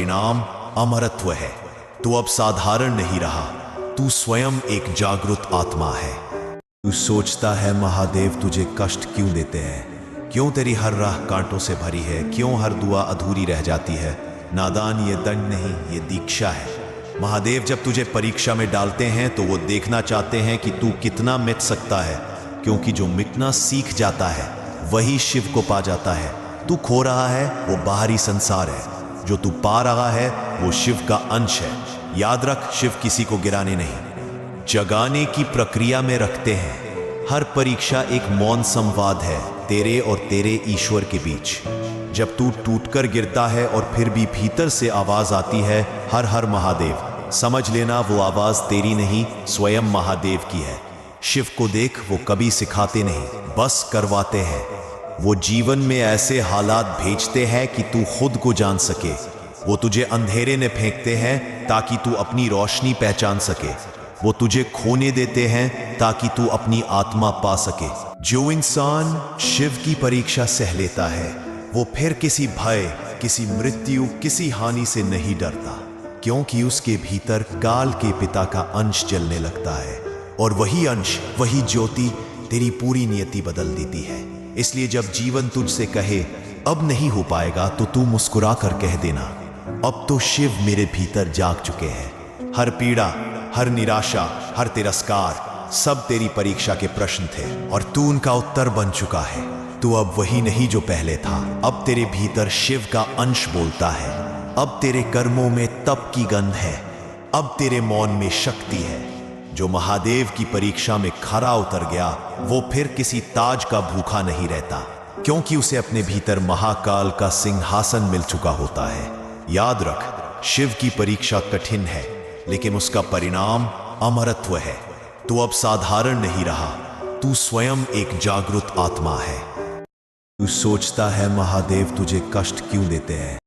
परिणाम अमरत्व है। तू अब साधारण नहीं रहा, तू स्वयं एक जागृत आत्मा है। तू सोचता है महादेव तुझे कष्ट क्यों देते हैं, क्यों तेरी हर राह कांटों से भरी है, क्यों हर दुआ अधूरी रह जाती है। नादान, ये दंड नहीं, ये दीक्षा है। महादेव जब तुझे परीक्षा में डालते हैं तो वो देखना चाहते हैं कि तू कितना मिट सकता है, क्योंकि जो मिटना सीख जाता है वही शिव को पा जाता है। तू खो रहा है वो बाहरी संसार है, जो तू पा रहा है वो शिव का अंश है। याद रख, शिव किसी को गिराने नहीं, जगाने की प्रक्रिया में रखते हैं। हर परीक्षा एक मौन संवाद है तेरे और तेरे ईश्वर के बीच। जब तू टूटकर गिरता है और फिर भी भीतर से आवाज आती है, हर हर महादेव, समझ लेना वो आवाज तेरी नहीं, स्वयं महादेव की है। शिव को देख, वो कभी सिखाते नहीं, बस करवाते हैं। वो जीवन में ऐसे हालात भेजते हैं कि तू खुद को जान सके। वो तुझे अंधेरे में फेंकते हैं ताकि तू अपनी रोशनी पहचान सके। वो तुझे खोने देते हैं ताकि तू अपनी आत्मा पा सके। जो इंसान शिव की परीक्षा सह लेता है वो फिर किसी भय, किसी मृत्यु, किसी हानि से नहीं डरता, क्योंकि उसके भीतर काल के पिता का अंश जलने लगता है, और वही अंश, वही ज्योति तेरी पूरी नियति बदल देती है। इसलिए जब जीवन तुझसे कहे अब नहीं हो पाएगा, तो तू मुस्कुरा कर कह देना, अब तो शिव मेरे भीतर जाग चुके हैं। हर पीड़ा, हर निराशा, हर तिरस्कार, सब तेरी परीक्षा के प्रश्न थे और तू उनका उत्तर बन चुका है। तू अब वही नहीं जो पहले था। अब तेरे भीतर शिव का अंश बोलता है। अब तेरे कर्मों में तप की गंध है। अब तेरे मौन में शक्ति है। जो महादेव की परीक्षा में खरा उतर गया वो फिर किसी ताज का भूखा नहीं रहता, क्योंकि उसे अपने भीतर महाकाल का सिंहासन मिल चुका होता है। याद रख, शिव की परीक्षा कठिन है, लेकिन उसका परिणाम अमरत्व है। तू अब साधारण नहीं रहा, तू स्वयं एक जागृत आत्मा है। तू सोचता है महादेव तुझे कष्ट क्यों देते हैं,